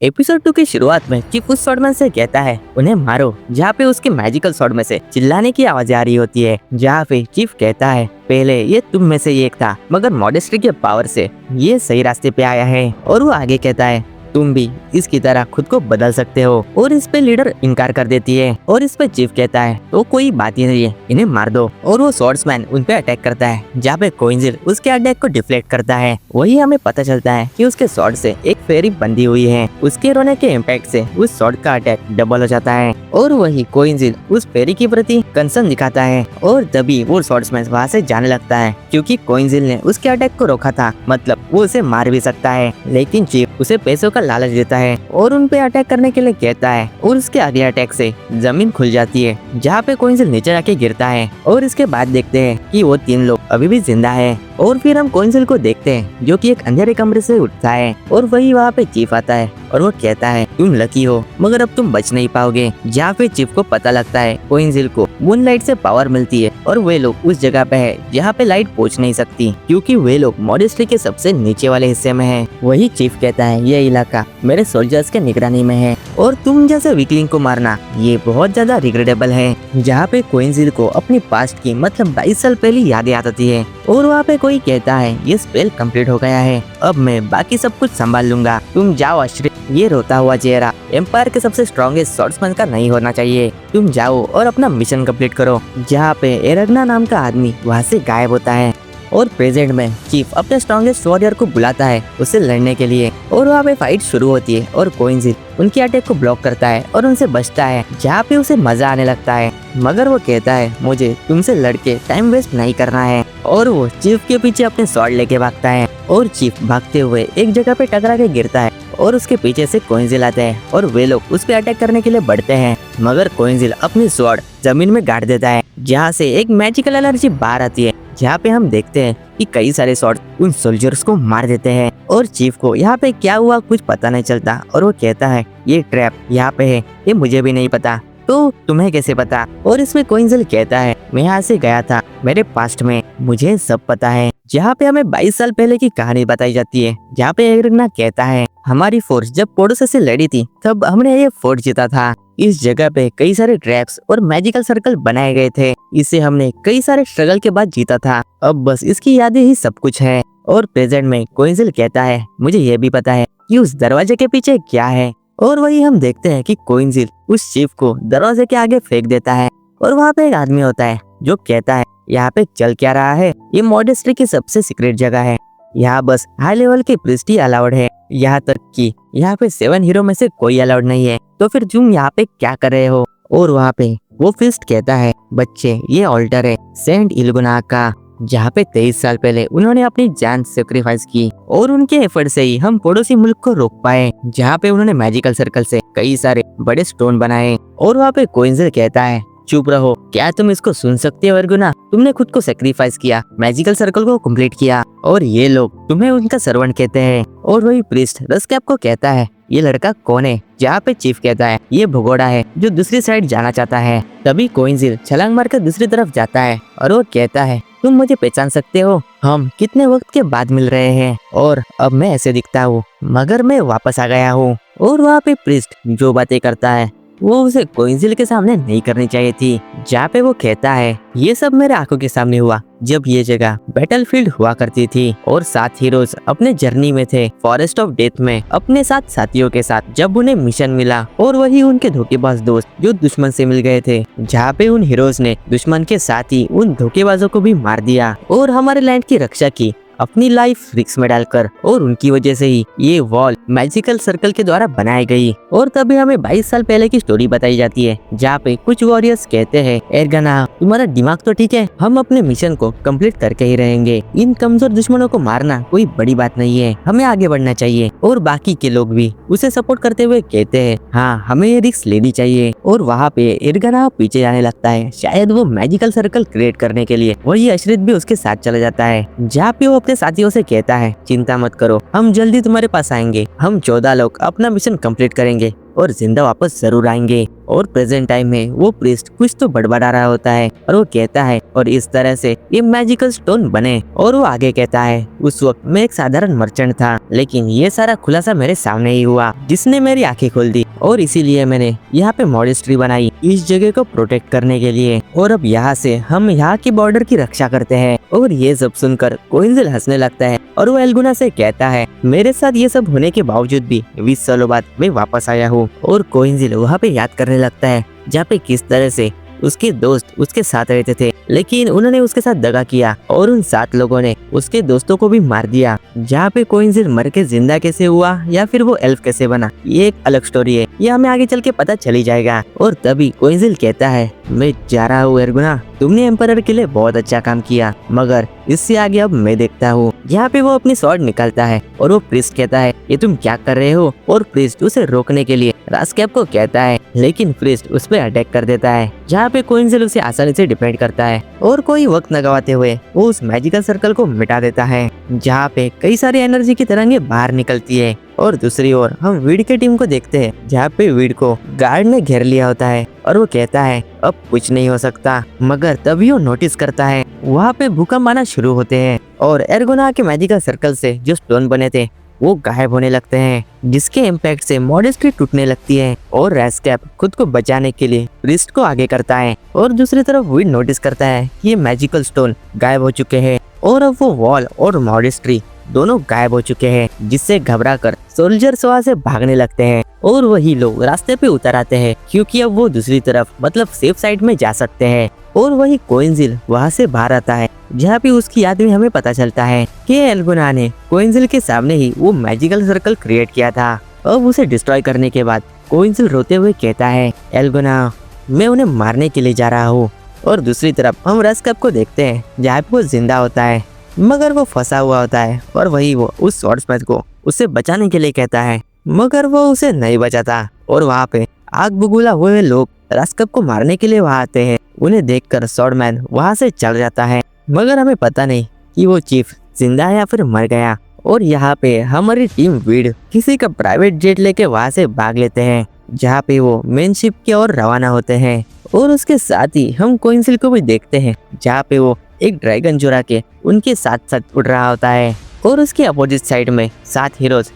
Episode 2 की शुरुआत में चीफ उस स्वॉर्डमैन से कहता है उन्हें मारो, जहाँ पे उसके मैजिकल स्वॉर्ड में से चिल्लाने की आवाज आ रही होती है। जहाँ पे चीफ कहता है पहले ये तुम में से एक था, मगर मॉडेस्टी के पावर से ये सही रास्ते पे आया है। और वो आगे कहता है तुम भी इसकी तरह खुद को बदल सकते हो। और इस पे लीडर इनकार कर देती है और इस पे चीफ कहता है तो कोई बात ही नहीं है, इन्हें मार दो। और वो स्वॉर्ड्समैन उन पे अटैक करता है, जहाँ पे कोइंजिल उसके अटैक को डिफ्लेक्ट करता है। वही हमें पता चलता है कि उसके स्वॉर्ड से एक फेरी बंधी हुई है। उसके रोने के इम्पैक्ट से उस स्वॉर्ड का अटैक डबल हो जाता है। और वही कोइंजिल उस फेरी के प्रति कंसर्न दिखाता है और तभी वो स्वॉर्ड्समैन वहाँ से जाने लगता है, क्योंकि कोइंजिल ने उसके अटैक को रोका था, मतलब वो उसे मार भी सकता है। लेकिन चीफ उसे पैसों का लालच देता है और उन पे अटैक करने के लिए कहता है। और उसके अगले अटैक से जमीन खुल जाती है, जहाँ पे कोइंजिल नीचे आके गिरता है। और इसके बाद देखते हैं कि वो 3 लोग अभी भी जिंदा है। और फिर हम कोइंजिल को देखते हैं जो कि एक अंधेरे कमरे से उठता है और वही वहाँ पे चीफ आता है और वो कहता है तुम लकी हो, मगर अब तुम बच नहीं पाओगे। जहाँ पे चीफ को पता लगता है कोइंजिल को मूनलाइट से पावर मिलती है और वे लोग उस जगह पे है जहाँ पे लाइट पहुँच नहीं सकती, क्योंकि वे लोग मॉडेस्टी के सबसे नीचे वाले हिस्से में है। वही चीफ कहता है ये इलाका मेरे सोल्जर्स के निगरानी में है और तुम जैसे वीकलिंग को मारना ये बहुत ज्यादा रिग्रेटेबल है। जहाँ पे कोइंजिल को अपनी पास्ट की मतलब 22 साल पहले यादें आती है और वहाँ पे कोई कहता है ये स्पेल कंप्लीट हो गया है, अब मैं बाकी सब कुछ संभाल लूंगा, तुम जाओ आश्रित। ये रोता हुआ चेहरा एम्पायर के सबसे स्ट्रॉन्गेस्ट स्वॉर्ड्समैन का नहीं होना चाहिए, तुम जाओ और अपना मिशन कंप्लीट करो। जहाँ पे एरगना नाम का आदमी वहाँ से गायब होता है और प्रेजेंट में चीफ अपने स्ट्रॉन्गेस्ट वॉरियर को बुलाता है उससे लड़ने के लिए। और वहाँ पे फाइट शुरू होती है और कोइंजिल उनकी अटैक को ब्लॉक करता है और उनसे बचता है, जहाँ पे उसे मजा आने लगता है। मगर वो कहता है मुझे तुमसे लड़के टाइम वेस्ट नहीं करना है। और वो चीफ के पीछे अपने स्वॉर्ड लेके भागता है और चीफ भागते हुए एक जगह पे टकरा के गिरता है और उसके पीछे से कोइंजिल आते हैं और वे लोग उस पे अटैक करने के लिए बढ़ते हैं। मगर कोइंजिल अपनी स्वॉर्ड जमीन में गाड़ देता है, जहाँ से एक मैजिकल एनर्जी बाहर आती है, जहाँ पे हम देखते हैं कि कई सारे स्वॉर्ड उन सोल्जर्स को मार देते हैं। और चीफ को यहाँ पे क्या हुआ कुछ पता नहीं चलता और वो कहता है ये ट्रैप यहाँ पे है, ये मुझे भी नहीं पता, तो तुम्हें कैसे पता। और इसमें कोइंजिल कहता है मैं यहाँ से गया था, मेरे पास्ट में मुझे सब पता है। जहाँ पे हमें 22 साल पहले की कहानी बताई जाती है, जहाँ पे एरगना कहता है हमारी फोर्स जब पोडोसा से लड़ी थी तब हमने ये फोर्ट जीता था। इस जगह पे कई सारे ट्रैप्स और मैजिकल सर्कल बनाए गए थे, इसे हमने कई सारे स्ट्रगल के बाद जीता था, अब बस इसकी यादें ही सब कुछ है। और प्रेजेंट में कोइंजिल कहता है मुझे ये भी पता है कि उस दरवाजे के पीछे क्या है। और वही हम देखते हैं कि कोइंजिल उस चीफ को दरवाजे के आगे फेंक देता है और वहाँ पे एक आदमी होता है जो कहता है यहाँ पे चल क्या रहा है, ये मॉडेस्टी की सबसे सीक्रेट जगह है, यहाँ बस हाई लेवल के प्रीस्ट ही अलाउड है, यहाँ तक कि यहाँ पे 7 हीरो में से कोई अलाउड नहीं है, तो फिर तुम यहाँ पे क्या कर रहे हो। और वहाँ पे वो फिस्ट कहता है बच्चे ये ऑल्टर है सेंट इल्गुना का, जहाँ पे 23 साल पहले उन्होंने अपनी जान सेक्रीफाइस की और उनके एफर्ट से ही हम पड़ोसी मुल्क को रोक पाए, जहाँ पे उन्होंने मैजिकल सर्कल से कई सारे बड़े स्टोन बनाए। और वहाँ पे कोइंजिल कहता है चुप रहो, क्या तुम इसको सुन सकते हो एरगना, तुमने खुद को सेक्रीफाइस किया, मैजिकल सर्कल को कंप्लीट किया और ये लोग तुम्हें उनका सर्वेंट कहते हैं। और वही प्रीस्ट रस्कैप को कहता है ये लड़का कौन है, जहाँ पे चीफ कहता है ये भगोड़ा है जो दूसरी साइड जाना चाहता है। तभी कोइंजिल छलांग मारकर दूसरी तरफ जाता है और वो कहता है तुम मुझे पहचान सकते हो, हम कितने वक्त के बाद मिल रहे हैं और अब मैं ऐसे दिखता हूँ, मगर मैं वापस आ गया हूँ। और वहाँ पे प्रीस्ट जो बातें करता है वो उसे कोइंजिल के सामने नहीं करनी चाहिए थी, जहाँ पे वो कहता है ये सब मेरे आंखों के सामने हुआ जब ये जगह बैटलफील्ड हुआ करती थी और 7 हीरोज अपने जर्नी में थे फॉरेस्ट ऑफ डेथ में अपने 7 साथियों के साथ, जब उन्हें मिशन मिला और वही उनके धोखेबाज दोस्त जो दुश्मन से मिल गए थे, जहाँ पे उन हीरोज ने दुश्मन के साथ ही उन धोखेबाजों को भी मार दिया और हमारे लैंड की रक्षा की अपनी लाइफ रिस्क में डालकर। और उनकी वजह से ही ये वॉल मैजिकल सर्कल के द्वारा बनाई गई। और तभी हमें 22 साल पहले की स्टोरी बताई जाती है, जहाँ पे कुछ वॉरियर्स कहते हैं एरगना तुम्हारा दिमाग तो ठीक है, हम अपने मिशन को कंप्लीट करके ही रहेंगे, इन कमजोर दुश्मनों को मारना कोई बड़ी बात नहीं है, हमें आगे बढ़ना चाहिए। और बाकी के लोग भी उसे सपोर्ट करते हुए कहते हैं हाँ हमें ये रिस्क लेनी चाहिए। और वहाँ पे एरगना पीछे जाने लगता है, शायद वो मैजिकल सर्कल क्रिएट करने के लिए। वही अश्रित भी उसके साथ चला जाता है, जहाँ पे वो अपने साथियों से कहता है चिंता मत करो, हम जल्दी तुम्हारे पास आएंगे, हम 14 लोग अपना मिशन कंप्लीट करेंगे, और जिंदा वापस जरूर आएंगे। और प्रेजेंट टाइम में वो प्रीस्ट कुछ तो बड़बड़ा रहा होता है और वो कहता है और इस तरह से ये मैजिकल स्टोन बने। और वो आगे कहता है उस वक्त मैं एक साधारण मर्चेंट था, लेकिन ये सारा खुलासा मेरे सामने ही हुआ जिसने मेरी आंखें खोल दी, और इसीलिए मैंने यहाँ पे मॉनेस्ट्री बनाई इस जगह को प्रोटेक्ट करने के लिए। और अब यहाँ से हम यहाँ की बॉर्डर की रक्षा करते हैं। और ये सब सुनकर कोइंजिल हंसने लगता है और वो एल्गुना से कहता है मेरे साथ ये सब होने के बावजूद भी 20 सालों बाद मैं वापस आया हूँ। और कोइंजिल वहाँ पे याद करने लगता है जहाँ पे किस तरह से उसके दोस्त उसके साथ रहते थे, लेकिन उन्होंने उसके साथ दगा किया और उन 7 लोगों ने उसके दोस्तों को भी मार दिया। जहाँ पे कोइंजिल मर के जिंदा कैसे हुआ या फिर वो एल्फ कैसे बना, ये एक अलग स्टोरी है, ये हमें आगे चल के पता चली जाएगा। और तभी कोइंजिल कहता है मैं जा रहा हूँ एल्गुना, तुमने एम्परर के लिए बहुत अच्छा काम किया, मगर इससे आगे अब मैं देखता हूँ। यहाँ पे वो अपनी स्वॉर्ड निकालता है और वो प्रीस्ट कहता है ये तुम क्या कर रहे हो, और प्रीस्ट उसे रोकने के लिए रास्कैप को कहता है, लेकिन प्रीस्ट उस पर अटैक कर देता है। जहाँ पे कोइंजिल उसे आसानी से डिफेंड करता है और कोई वक्त न गवाते हुए वो उस मैजिकल सर्कल को मिटा देता है, जहाँ पे कई सारी एनर्जी की तरंगें बाहर निकलती है। और दूसरी ओर हम वीड के टीम को देखते हैं, जहाँ पे वीड को गार्ड ने घेर लिया होता है और वो कहता है अब कुछ नहीं हो सकता, मगर तभी वो नोटिस करता है वहाँ पे भूकंप आना शुरू होते हैं और एर्गोना के मैजिकल सर्कल से जो स्टोन बने थे वो गायब होने लगते हैं, जिसके इम्पैक्ट से मॉनेस्ट्री टूटने लगती है। और रास्कैप खुद को बचाने के लिए प्रीस्ट को आगे करता है और दूसरी तरफ वीड नोटिस करता है कि ये मैजिकल स्टोन गायब हो चुके हैं और अब वो वॉल और मॉनेस्ट्री दोनों गायब हो चुके हैं, जिससे घबराकर सोल्जर्स वहाँ से भागने लगते हैं और वही लोग रास्ते पे उतर आते हैं क्योंकि अब वो दूसरी तरफ मतलब सेफ साइड में जा सकते हैं। और वही कोइंजिल वहाँ से बाहर आता है, जहाँ पे उसकी याद में हमें पता चलता है कि एल्गुना ने कोइंजिल के सामने ही वो मैजिकल सर्कल क्रिएट किया था। अब उसे डिस्ट्रॉय करने के बाद कोइंजिल रोते हुए कहता है एल्गुना मैं उन्हें मारने के लिए जा रहा हूँ। और दूसरी तरफ हम रास्कैप को देखते हैं, जहाँ पे वो जिंदा होता है मगर वो फंसा हुआ होता है और वही वो उस स्वॉर्ड्समैन को उसे बचाने के लिए कहता है, मगर वो उसे नहीं बचाता। और वहाँ पे आग बबूला हुए लोग रास्कैप को मारने के लिए वहाँ आते हैं। उन्हें देखकर स्वॉर्डमैन वहाँ से चल जाता है, मगर हमें पता नहीं कि वो चीफ जिंदा है या फिर मर गया। और यहाँ पे हमारी टीम वीड किसी का प्राइवेट जेट लेके वहाँ से भाग लेते हैं, जहाँ पे वो मेन शिप की ओर रवाना होते हैं। और उसके साथ ही हम कोइंजिल को भी देखते हैं, जहाँ पे वो एक ड्रैगन चुरा के उनके साथ साथ उड़ रहा होता है। और उसके अपोजिट साइड में 7 हीरोज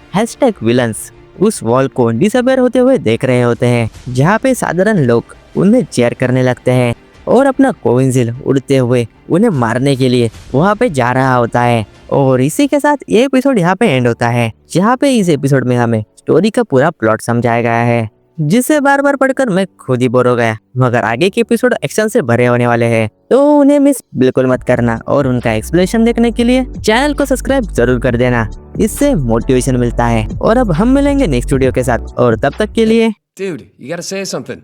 #विलन्स उस वॉल को डिसअपियर होते हुए देख रहे होते हैं, जहाँ पे साधारण लोग उन्हें चेयर करने लगते हैं और अपना कोइंजिल उड़ते हुए उन्हें मारने के लिए वहाँ पे जा रहा होता है। और इसी के साथ ये एपिसोड यहाँ पे एंड होता है, जहाँ पे इस एपिसोड में हमें स्टोरी का पूरा प्लॉट समझाया गया है, जिसे बार बार पढ़कर मैं खुद ही बोर हो गया। मगर आगे के एपिसोड एक्शन से भरे होने वाले हैं, तो उन्हें मिस बिल्कुल मत करना। और उनका एक्सप्लेनेशन देखने के लिए चैनल को सब्सक्राइब जरूर कर देना, इससे मोटिवेशन मिलता है। और अब हम मिलेंगे नेक्स्ट वीडियो के साथ, और तब तक के लिए Dude, you gotta say something.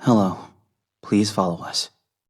Hello. Please follow us.